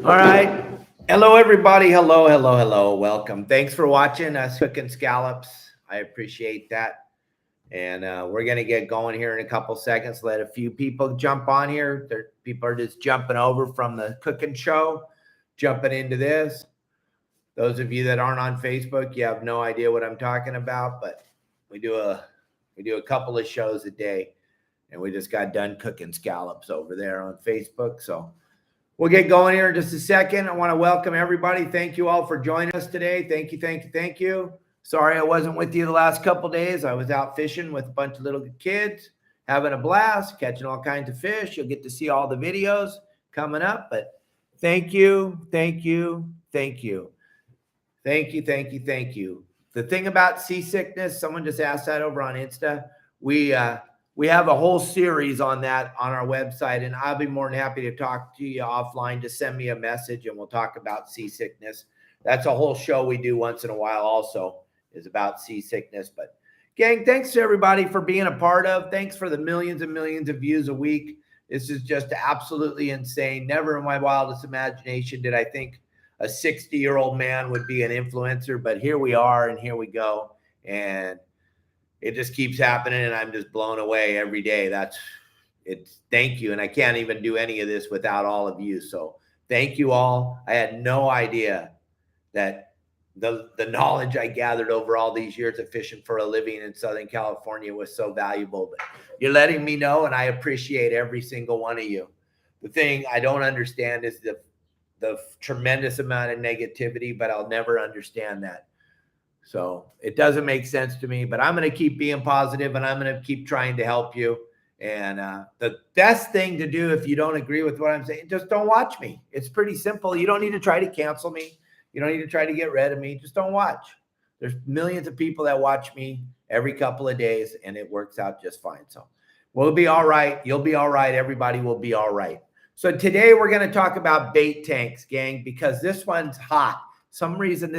All right. Hello, everybody. Hello, hello, hello. Welcome. Thanks for watching us cooking scallops. I appreciate that. And we're going to get going here in a couple seconds. Let a few people jump on here. People are just jumping over from the cooking show, jumping into this. Those of you that aren't on Facebook, you have no idea what I'm talking about, but we do a couple of shows a day, and we just got done cooking scallops over there on Facebook. So we'll get going here in just a second. I want to welcome everybody. Thank you all for joining us today. Thank you, thank you, thank you. Sorry I wasn't with you the last couple of days. I was out fishing with a bunch of little kids, having a blast, catching all kinds of fish. You'll get to see all the videos coming up. But thank you, thank you, thank you. Thank you, thank you, thank you. The thing about seasickness, someone just asked that over on Insta. We have a whole series on that on our website, and I'll be more than happy to talk to you offline. Just send me a message, and we'll talk about seasickness. That's a whole show we do once in a while also, is about seasickness. But gang, thanks to everybody for being a part of. Thanks for the millions and millions of views a week. This is just absolutely insane. Never in my wildest imagination did I think a 60-year-old man would be an influencer, but here we are and here we go. And it just keeps happening, and I'm just blown away every day. Thank you. And I can't even do any of this without all of you. So thank you all. I had no idea that the knowledge I gathered over all these years of fishing for a living in Southern California was so valuable. But you're letting me know, and I appreciate every single one of you. The thing I don't understand is the tremendous amount of negativity, but I'll never understand that. So it doesn't make sense to me, but I'm going to keep being positive, and I'm going to keep trying to help you. And the best thing to do, if you don't agree with what I'm saying, just don't watch me. It's pretty simple. You don't need to try to cancel me. You don't need to try to get rid of me. Just don't watch. There's millions of people that watch me every couple of days, and it works out just fine. So we'll be all right. You'll be all right. Everybody will be all right. So today we're going to talk about bait tanks, gang, because this one's hot. Some reason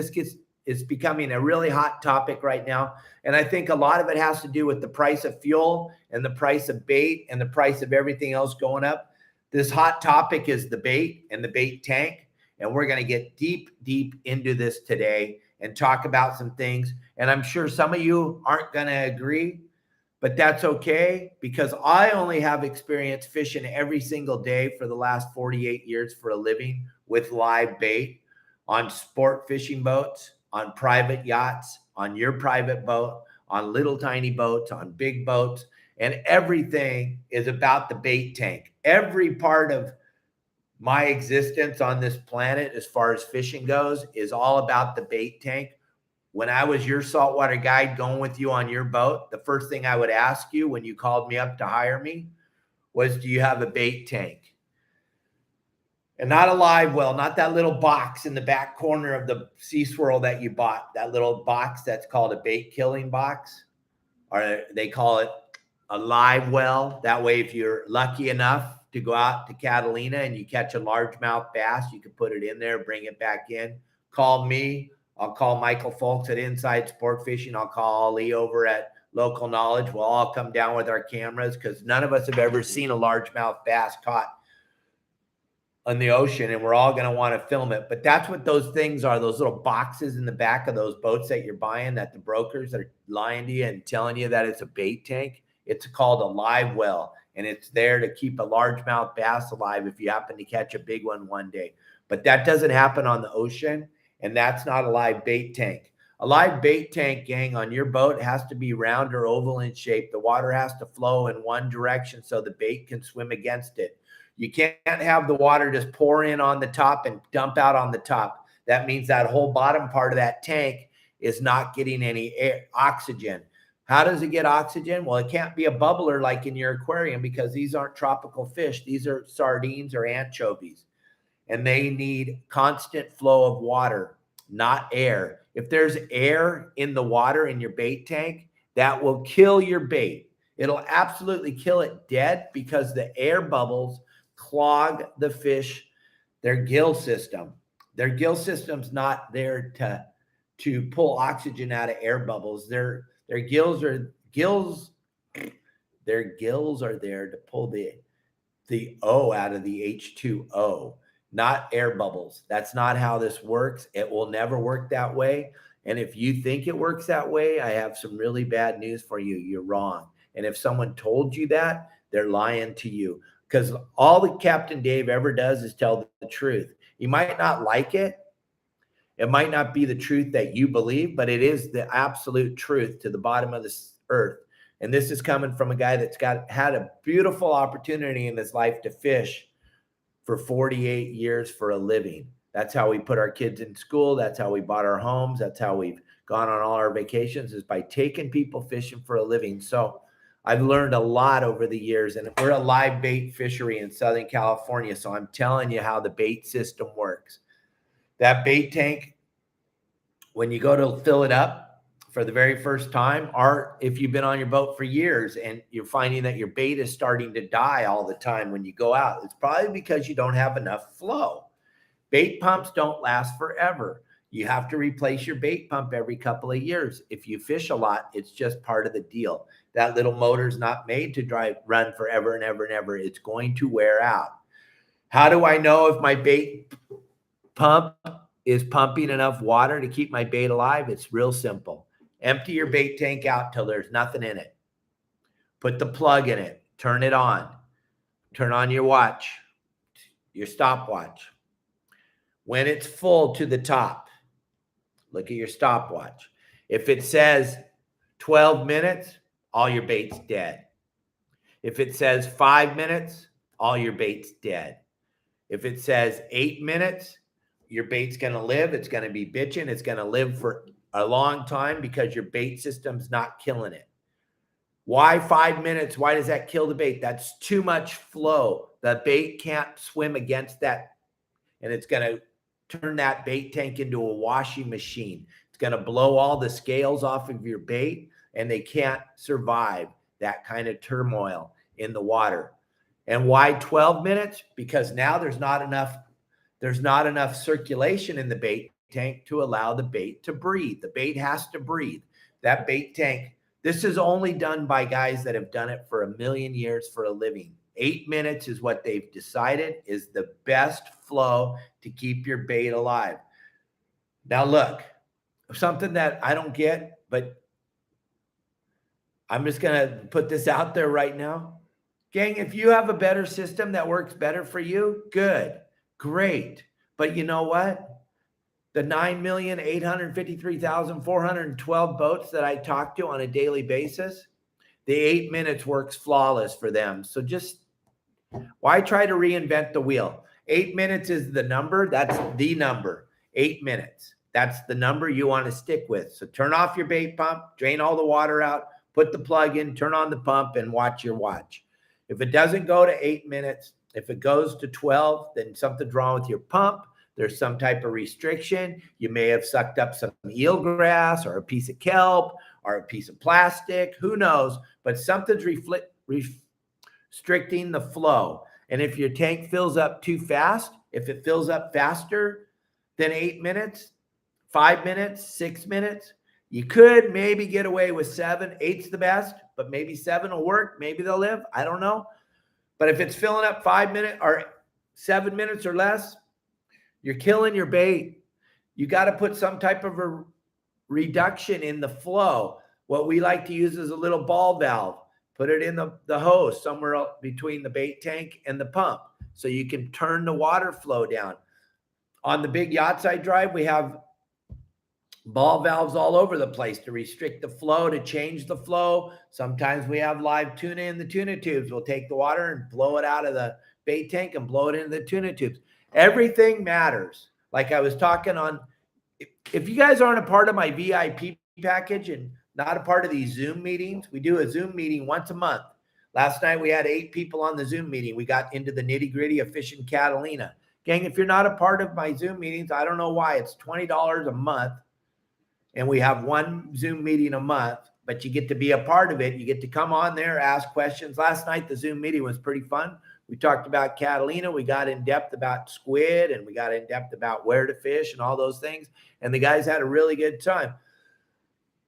it's becoming a really hot topic right now. And I think a lot of it has to do with the price of fuel and the price of bait and the price of everything else going up. This hot topic is the bait and the bait tank. And we're going to get deep, deep into this today and talk about some things. And I'm sure some of you aren't going to agree, but that's okay, because I only have experience fishing every single day for the last 48 years for a living with live bait on sport fishing boats, on private yachts, on your private boat, on little tiny boats, on big boats, and everything is about the bait tank. Every part of my existence on this planet, as far as fishing goes, is all about the bait tank. When I was your saltwater guide going with you on your boat, the first thing I would ask you when you called me up to hire me was, do you have a bait tank? And not a live well, not that little box in the back corner of the Sea Swirl that you bought, that little box that's called a bait killing box, or they call it a live well. That way, if you're lucky enough to go out to Catalina and you catch a largemouth bass, you can put it in there, bring it back in. Call me. I'll call Michael Folks at Inside Sport Fishing. I'll call Ali over at Local Knowledge. We'll all come down with our cameras, because none of us have ever seen a largemouth bass caught on the ocean, and we're all going to want to film it. But that's what those things are, those little boxes in the back of those boats that you're buying, that the brokers are lying to you and telling you that it's a bait tank. It's called a live well, and it's there to keep a largemouth bass alive if you happen to catch a big one day. But that doesn't happen on the ocean, and that's not a live bait tank. A live bait tank, gang, on your boat has to be round or oval in shape. The water has to flow in one direction so the bait can swim against it. You can't have the water just pour in on the top and dump out on the top. That means that whole bottom part of that tank is not getting any oxygen. How does it get oxygen? Well, it can't be a bubbler like in your aquarium, because these aren't tropical fish. These are sardines or anchovies, and they need constant flow of water, not air. If there's air in the water in your bait tank, that will kill your bait. It'll absolutely kill it dead, because the air bubbles clog the fish, their gill system. Their gill system's not there to pull oxygen out of air bubbles. Their gills are there to pull the O out of the H2O. not air bubbles. That's not how this works. It will never work that way. And if you think it works that way, I have some really bad news for you. You're wrong. And if someone told you that, they're lying to you, because all that Captain Dave ever does is tell the truth. You might not like it. It might not be the truth that you believe, but it is the absolute truth to the bottom of this earth. And this is coming from a guy that's had a beautiful opportunity in his life to fish for 48 years for a living. That's how we put our kids in school. That's how we bought our homes. That's how we've gone on all our vacations, is by taking people fishing for a living. So I've learned a lot over the years, and we're a live bait fishery in Southern California. So I'm telling you how the bait system works. That bait tank, when you go to fill it up for the very first time, or if you've been on your boat for years and you're finding that your bait is starting to die all the time when you go out, it's probably because you don't have enough flow. Bait pumps don't last forever. You have to replace your bait pump every couple of years. If you fish a lot, it's just part of the deal. That little motor's not made to run forever and ever and ever. It's going to wear out. How do I know if my bait pump is pumping enough water to keep my bait alive? It's real simple. Empty your bait tank out till there's nothing in it. Put the plug in it. Turn it on. Turn on your watch, your stopwatch. When it's full to the top, look at your stopwatch. If it says 12 minutes, all your bait's dead. If it says 5 minutes, all your bait's dead. If it says 8 minutes, your bait's going to live. It's going to be bitching. It's going to live for a long time because your bait system's not killing it. Why 5 minutes? Why does that kill the bait? That's too much flow. The bait can't swim against that, and it's going to turn that bait tank into a washing machine. It's going to blow all the scales off of your bait, and they can't survive that kind of turmoil in the water. And why 12 minutes? Because now there's not enough circulation in the bait tank to allow the bait to breathe. The bait has to breathe. That bait tank, this is only done by guys that have done it for 1,000,000 years for a living. 8 minutes is what they've decided is the best flow to keep your bait alive. Now look, something that I don't get, but I'm just going to put this out there right now. Gang, if you have a better system that works better for you, good, great. But you know what? The 9,853,412 boats that I talk to on a daily basis, the 8 minutes works flawless for them. So just why try to reinvent the wheel? 8 minutes is the number. That's the number. 8 minutes. That's the number you want to stick with. So turn off your bait pump, drain all the water out, put the plug in, turn on the pump, and watch your watch. If it doesn't go to 8 minutes, if it goes to 12, then something's wrong with your pump. There's some type of restriction. You may have sucked up some eelgrass or a piece of kelp or a piece of plastic. Who knows? But something's restricting the flow. And if your tank fills up too fast, if it fills up faster than 8 minutes, 5 minutes, 6 minutes, you could maybe get away with 7. 8's the best, but maybe 7 will work. Maybe they'll live. I don't know. But if it's filling up 5 minutes or 7 minutes or less, you're killing your bait. You got to put some type of a reduction in the flow. What we like to use is a little ball valve. Put it in the hose somewhere between the bait tank and the pump so you can turn the water flow down. On the big yacht side drive, we have ball valves all over the place to restrict the flow, to change the flow. Sometimes we have live tuna in the tuna tubes. We'll take the water and blow it out of the bait tank and blow it into the tuna tubes. Everything matters. Like I was talking on, if you guys aren't a part of my VIP package and not a part of these Zoom meetings, we do a Zoom meeting once a month. Last night we had 8 people on the Zoom meeting. We got into the nitty-gritty of fishing Catalina. Gang, if you're not a part of my Zoom meetings, I don't know why. It's $20 a month. And we have one Zoom meeting a month, but you get to be a part of it. You get to come on there, ask questions. Last night, the Zoom meeting was pretty fun. We talked about Catalina. We got in depth about squid, and we got in depth about where to fish and all those things. And the guys had a really good time.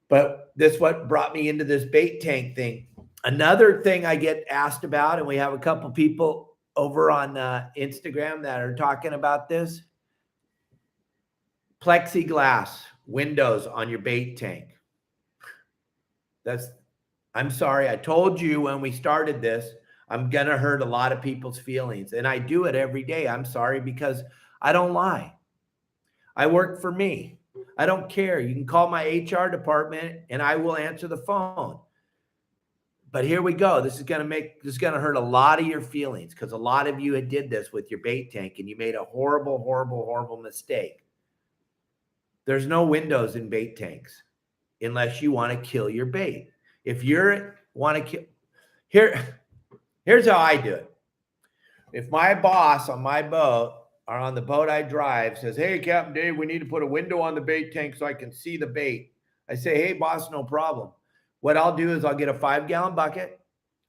But this is what brought me into this bait tank thing. Another thing I get asked about, and we have a couple people over on Instagram that are talking about this. Plexiglass windows on your bait tank. I'm sorry. I told you when we started this, I'm going to hurt a lot of people's feelings. And I do it every day. I'm sorry because I don't lie. I work for me. I don't care. You can call my HR department and I will answer the phone. But here we go. This is going to hurt a lot of your feelings because a lot of you had did this with your bait tank and you made a horrible, horrible, horrible mistake. There's no windows in bait tanks unless you want to kill your bait. If you want to kill, here's how I do it. If my boss on my boat or on the boat I drive says, hey, Captain Dave, we need to put a window on the bait tank so I can see the bait. I say, hey, boss, no problem. What I'll do is I'll get a 5-gallon bucket.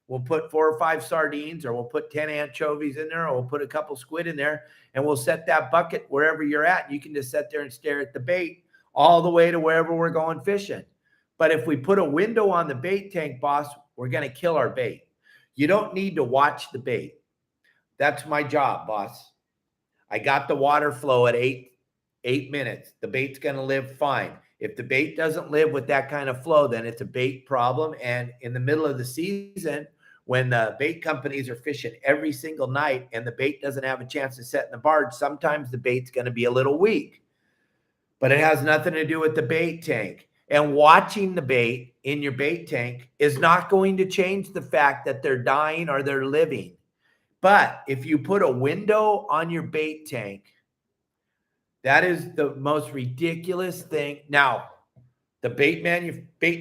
We'll put 4 or 5 sardines, or we'll put 10 anchovies in there, or we'll put a couple squid in there, and we'll set that bucket wherever you're at. You can just sit there and stare at the bait all the way to wherever we're going fishing. But if we put a window on the bait tank, boss, we're going to kill our bait. You don't need to watch the bait. That's my job, boss. I got the water flow at 8 minutes. The bait's going to live fine. If the bait doesn't live with that kind of flow, then it's a bait problem. And in the middle of the season, when the bait companies are fishing every single night and the bait doesn't have a chance to set in the barge, sometimes the bait's going to be a little weak. But it has nothing to do with the bait tank. And watching the bait in your bait tank is not going to change the fact that they're dying or they're living. But if you put a window on your bait tank, that is the most ridiculous thing. Now, the bait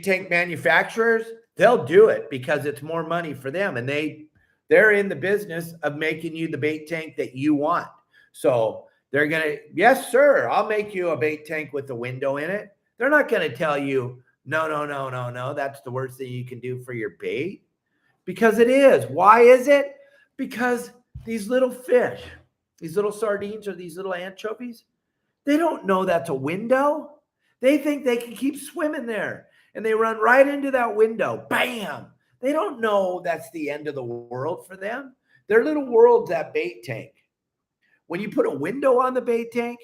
tank manufacturers, they'll do it because it's more money for them. And they're in the business of making you the bait tank that you want. So they're going to, yes, sir, I'll make you a bait tank with a window in it. They're not going to tell you, no, that's the worst thing you can do for your bait. Because it is. Why is it? Because these little fish, these little sardines or these little anchovies, they don't know that's a window. They think they can keep swimming there. And they run right into that window. Bam! They don't know that's the end of the world for them. Their little world's that bait tank. When you put a window on the bait tank,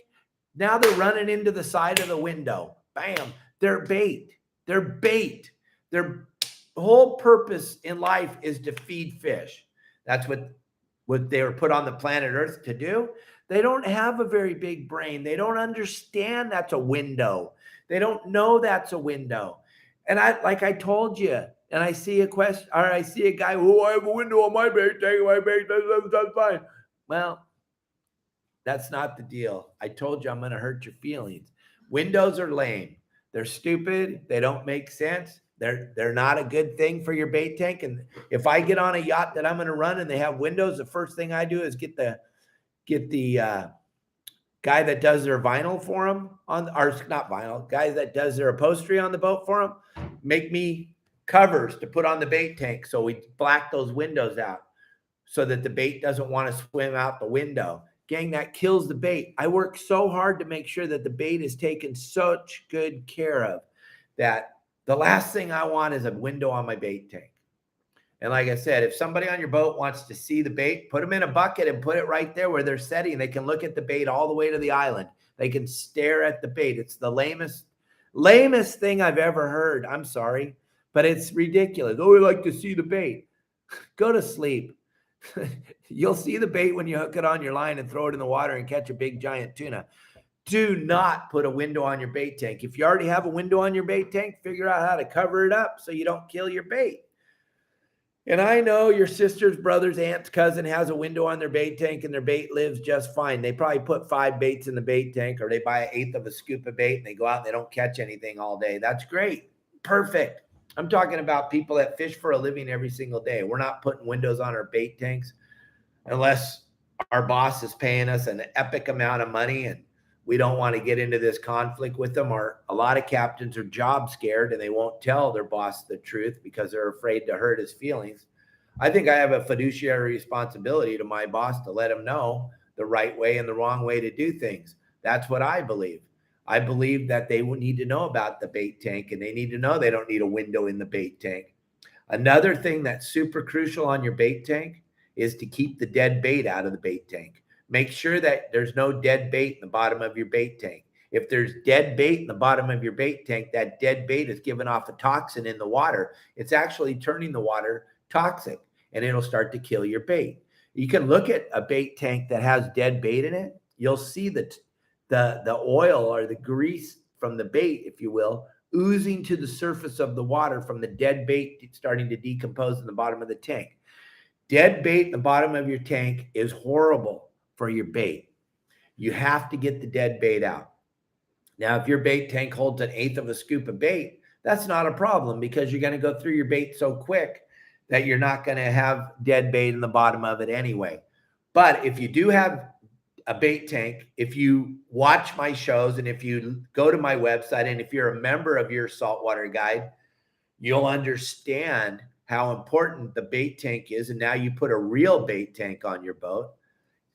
now they're running into the side of the window. Bam! They're bait. They're bait. Their whole purpose in life is to feed fish. That's what they were put on the planet Earth to do. They don't have a very big brain. They don't understand that's a window. They don't know that's a window. And like I told you, and I see a question, or I see a guy, oh, I have a window on my bait tank, that's fine. Well, that's not the deal. I told you I'm going to hurt your feelings. Windows are lame. They're stupid. They don't make sense. They're not a good thing for your bait tank. And if I get on a yacht that I'm going to run and they have windows, the first thing I do is get the guy that does their vinyl for them guy that does their upholstery on the boat for them, make me covers to put on the bait tank. So we black those windows out so that the bait doesn't want to swim out the window. Gang, that kills the bait. I work so hard to make sure that the bait is taken such good care of that the last thing I want is a window on my bait tank. And like I said, if somebody on your boat wants to see the bait, put them in a bucket and put it right there where they're setting. They can look at the bait all the way to the island. They can stare at the bait. It's the lamest thing I've ever heard. I'm sorry, but it's ridiculous. Oh, we like to see the bait. Go to sleep. You'll see the bait when you hook it on your line and throw it in the water and catch a big giant tuna. Do not put a window on your bait tank. If you already have a window on your bait tank, figure out how to cover it up so you don't kill your bait. And I know your sister's brother's aunt's cousin has a window on their bait tank and their bait lives just fine. They probably put 5 baits in the bait tank, or they buy 1/8 of a scoop of bait and they go out and they don't catch anything all day. That's great. Perfect. I'm talking about people that fish for a living every single day. We're not putting windows on our bait tanks unless our boss is paying us an epic amount of money and we don't want to get into this conflict with them. Or a lot of captains are job scared and they won't tell their boss the truth because they're afraid to hurt his feelings. I think I have a fiduciary responsibility to my boss to let him know the right way and the wrong way to do things. That's what I believe. I believe that they would need to know about the bait tank, and they need to know they don't need a window in the bait tank. Another thing that's super crucial on your bait tank is to keep the dead bait out of the bait tank. Make sure that there's no dead bait in the bottom of your bait tank. If there's dead bait in the bottom of your bait tank, that dead bait is giving off a toxin in the water. It's actually turning the water toxic, and it'll start to kill your bait. You can look at a bait tank that has dead bait in it. You'll see that the oil or the grease from the bait, if you will, oozing to the surface of the water from the dead bait starting to decompose in the bottom of the tank. Dead bait in the bottom of your tank is horrible for your bait. You have to get the dead bait out. Now, if your bait tank holds 1/8 of a scoop of bait, that's not a problem because you're going to go through your bait so quick that you're not going to have dead bait in the bottom of it anyway. But if you do have a bait tank, if you watch my shows and if you go to my website and if you're a member of your saltwater guide, you'll understand how important the bait tank is. And now you put a real bait tank on your boat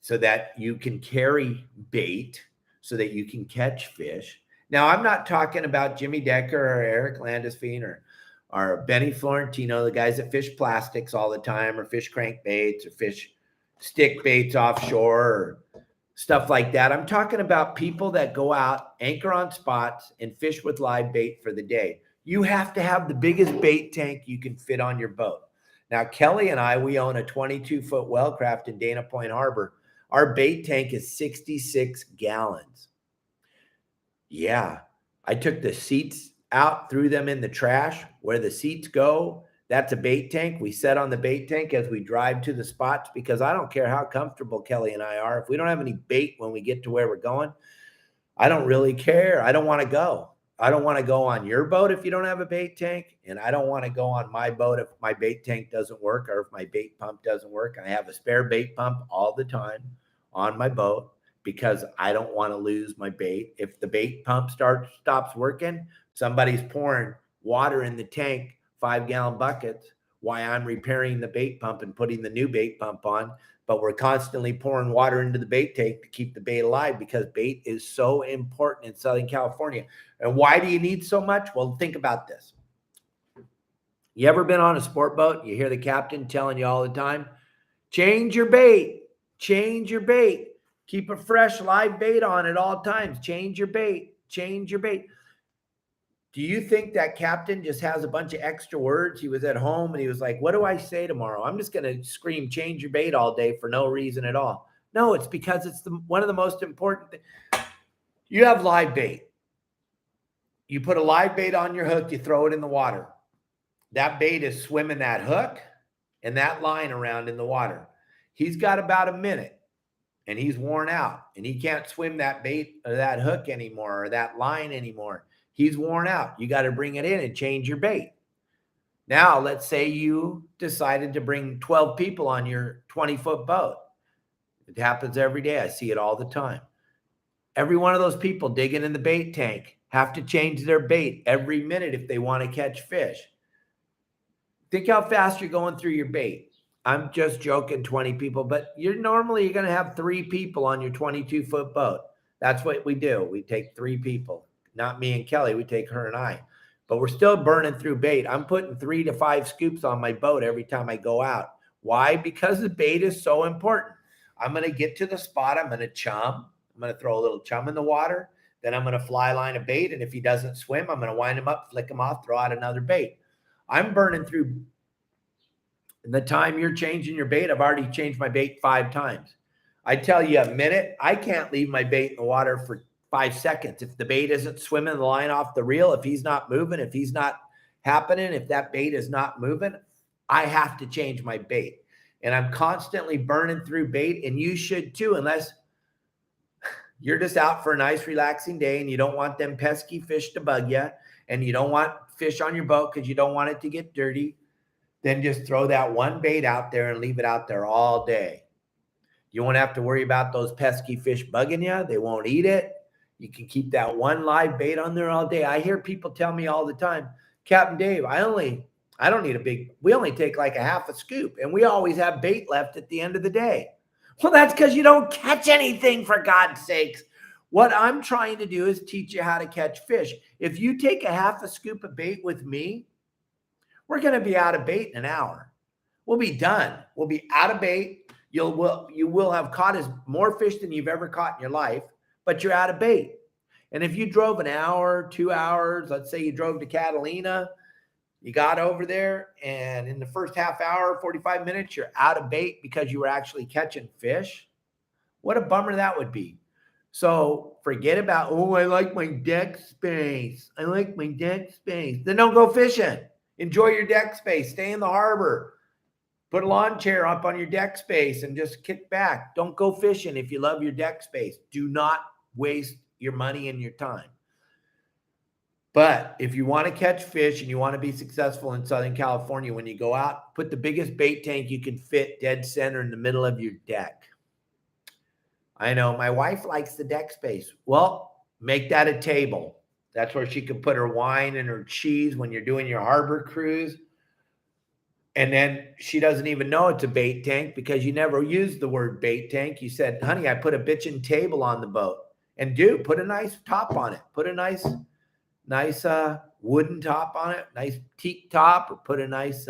so that you can carry bait, so that you can catch fish. Now, I'm not talking about Jimmy Decker or Eric Landisfein or Benny Florentino, the guys that fish plastics all the time or fish crankbaits or fish stick baits offshore or stuff like that. I'm talking about people that go out, anchor on spots, and fish with live bait for the day. You have to have the biggest bait tank you can fit on your boat. Now, Kelly and I, we own a 22-foot Wellcraft in Dana Point Harbor. Our bait tank is 66 gallons. Yeah, I took the seats out, threw them in the trash. Where the seats go, that's a bait tank. We set on the bait tank as we drive to the spots because I don't care how comfortable Kelly and I are. If we don't have any bait when we get to where we're going, I don't really care. I don't want to go. I don't want to go on your boat if you don't have a bait tank, and I don't want to go on my boat if my bait tank doesn't work or if my bait pump doesn't work. I have a spare bait pump all the time on my boat because I don't want to lose my bait. If the bait pump stops working, somebody's pouring water in the tank, 5-gallon buckets, while I'm repairing the bait pump and putting the new bait pump on. But we're constantly pouring water into the bait tank to keep the bait alive because bait is so important in Southern California. And why do you need so much? Well, think about this. You ever been on a sport boat? You hear the captain telling you all the time, change your bait, change your bait. Keep a fresh live bait on at all times. Change your bait, change your bait. Do you think that captain just has a bunch of extra words? He was at home and he was like, what do I say tomorrow? I'm just going to scream, change your bait all day for no reason at all. No, it's because it's one of the most important things. You have live bait. You put a live bait on your hook, you throw it in the water. That bait is swimming that hook and that line around in the water. He's got about a minute and he's worn out and he can't swim that bait or that hook anymore or that line anymore. He's worn out. You got to bring it in and change your bait. Now, let's say you decided to bring 12 people on your 20-foot boat. It happens every day. I see it all the time. Every one of those people digging in the bait tank have to change their bait every minute if they want to catch fish. Think how fast you're going through your bait. I'm just joking, 20 people, but you're going to have 3 people on your 22-foot boat. That's what we do. We take 3 people. Not me and Kelly, we take her and I. But we're still burning through bait. I'm putting 3 to 5 scoops on my boat every time I go out. Why? Because the bait is so important. I'm going to get to the spot. I'm going to chum. I'm going to throw a little chum in the water. Then I'm going to fly line a bait. And if he doesn't swim, I'm going to wind him up, flick him off, throw out another bait. I'm burning through. In the time you're changing your bait, I've already changed my bait 5 times. I tell you a minute, I can't leave my bait in the water for 5 seconds. If the bait isn't swimming the line off the reel, if he's not moving, if he's not happening, if that bait is not moving, I have to change my bait. And I'm constantly burning through bait, and you should too, unless you're just out for a nice relaxing day and you don't want them pesky fish to bug you and you don't want fish on your boat because you don't want it to get dirty. Then just throw that one bait out there and leave it out there all day. You won't have to worry about those pesky fish bugging you. They won't eat it. You can keep that one live bait on there all day. I hear people tell me all the time, Captain Dave, I don't need a big, we only take like a half a scoop and we always have bait left at the end of the day. Well, that's because you don't catch anything, for God's sakes. What I'm trying to do is teach you how to catch fish. If you take a half a scoop of bait with me, we're going to be out of bait in an hour. We'll be done. We'll be out of bait. You will have caught more fish than you've ever caught in your life, but you're out of bait. And if you drove an hour, 2 hours, let's say you drove to Catalina, you got over there, and in the first half hour, 45 minutes, you're out of bait because you were actually catching fish. What a bummer that would be. So forget about, oh, I like my deck space. I like my deck space. Then don't go fishing. Enjoy your deck space. Stay in the harbor. Put a lawn chair up on your deck space and just kick back. Don't go fishing if you love your deck space. Do not waste your money and your time. But if you want to catch fish and you want to be successful in Southern California, when you go out, put the biggest bait tank you can fit dead center in the middle of your deck. I know my wife likes the deck space. Well, make that a table. That's where she can put her wine and her cheese when you're doing your harbor cruise. And then she doesn't even know it's a bait tank because you never used the word bait tank. You said, honey, I put a bitchin' table on the boat. And dude, put a nice top on it. Put a nice wooden top on it, nice teak top, or put a nice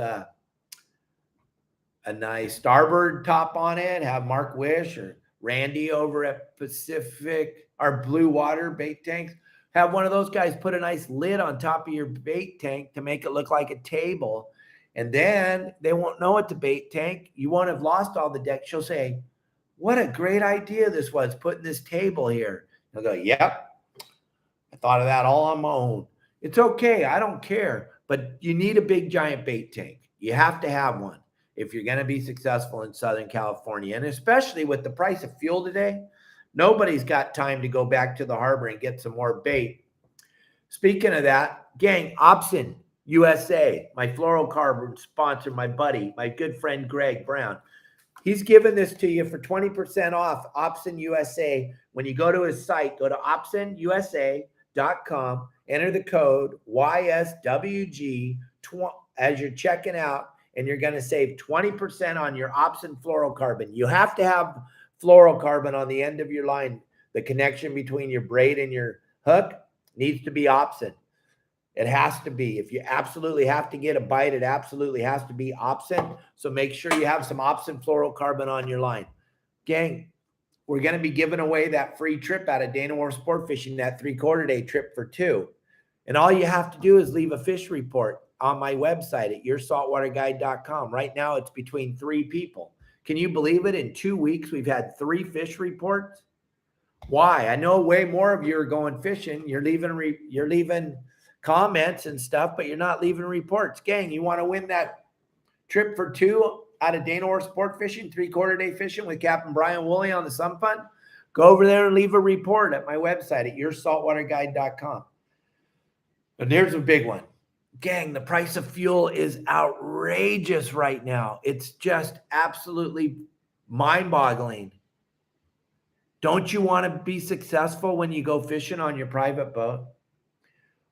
starboard top on it. Have Mark Wish or Randy over at Pacific or Blue Water bait tanks. Have one of those guys put a nice lid on top of your bait tank to make it look like a table. And then they won't know it's a bait tank. You won't have lost all the deck. She'll say, what a great idea this was, putting this table here. They'll go, yep, I thought of that all on my own. It's okay. I don't care. But you need a big, giant bait tank. You have to have one if you're going to be successful in Southern California. And especially with the price of fuel today, nobody's got time to go back to the harbor and get some more bait. Speaking of that, gang, OPSIN USA, my fluorocarbon sponsor, my buddy, my good friend Greg Brown. He's giving this to you for 20% off OPSIN USA. When you go to his site, go to opsinusa.com, enter the code YSWG as you're checking out, and you're going to save 20% on your OPSIN fluorocarbon. You have to have fluorocarbon on the end of your line. The connection between your braid and your hook needs to be OPSIN. It has to be. If you absolutely have to get a bite, it absolutely has to be OPSIN. So make sure you have some OPSIN fluorocarbon on your line. Gang, we're going to be giving away that free trip out of Dana Wharf Sport Fishing, that 3/4 day trip for 2. And all you have to do is leave a fish report on my website at yoursaltwaterguide.com. Right now, it's between 3 people. Can you believe it? In 2 weeks, we've had 3 fish reports. Why? I know way more of you are going fishing. You're leaving comments and stuff, but you're not leaving reports. Gang, you want to win that trip for 2 out of Dana Wharf Sport Fishing, 3/4 day fishing with Captain Brian Woolley on the Sun Fund? Go over there and leave a report at my website at yoursaltwaterguide.com. And there's a big one. Gang, the price of fuel is outrageous right now. It's just absolutely mind-boggling. Don't you want to be successful when you go fishing on your private boat?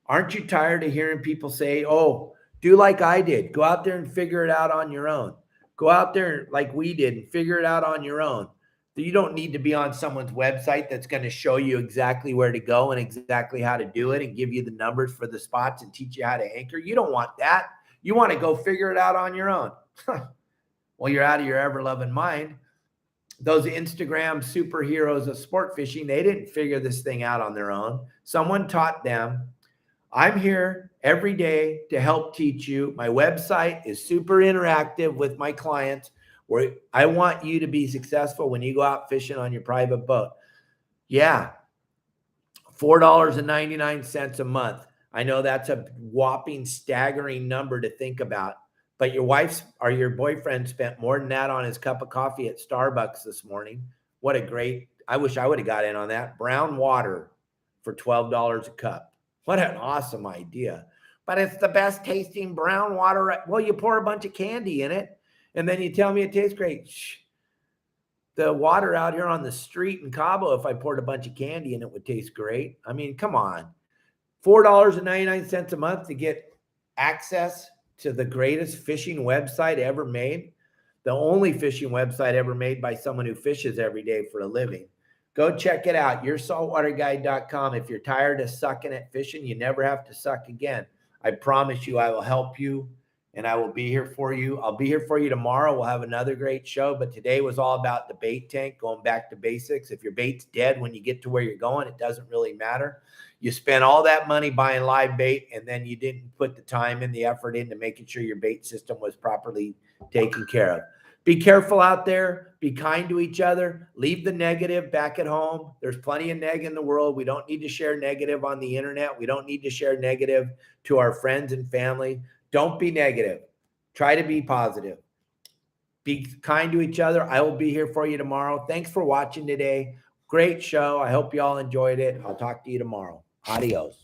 Aren't you tired of hearing people say, oh, do like I did. Go out there and figure it out on your own. Go out there like we did and figure it out on your own. You don't need to be on someone's website that's going to show you exactly where to go and exactly how to do it and give you the numbers for the spots and teach you how to anchor. You don't want that. You want to go figure it out on your own. Well, you're out of your ever-loving mind. Those Instagram superheroes of sport fishing, they didn't figure this thing out on their own. Someone taught them. I'm here every day to help teach you. My website is super interactive with my clients, where I want you to be successful when you go out fishing on your private boat. Yeah, $4.99 a month. I know that's a whopping, staggering number to think about, but your wife's or your boyfriend spent more than that on his cup of coffee at Starbucks this morning. What a great, I wish I would have got in on that. Brown water for $12 a cup. What an awesome idea. But it's the best tasting brown water. Well, you pour a bunch of candy in it, and then you tell me it tastes great. Shh. The water out here on the street in Cabo, if I poured a bunch of candy in it, would taste great. I mean, come on. $4.99 a month to get access to the greatest fishing website ever made. The only fishing website ever made by someone who fishes every day for a living. Go check it out, yoursaltwaterguide.com. If you're tired of sucking at fishing, you never have to suck again. I promise you I will help you and I will be here for you. I'll be here for you tomorrow. We'll have another great show, but today was all about the bait tank, going back to basics. If your bait's dead when you get to where you're going, it doesn't really matter. You spent all that money buying live bait, and then you didn't put the time and the effort into making sure your bait system was properly taken care of. Be careful out there. Be kind to each other. Leave the negative back at home. There's plenty of neg in the world. We don't need to share negative on the internet. We don't need to share negative to our friends and family. Don't be negative. Try to be positive. Be kind to each other. I will be here for you tomorrow. Thanks for watching today. Great show. I hope you all enjoyed it. I'll talk to you tomorrow. Adios.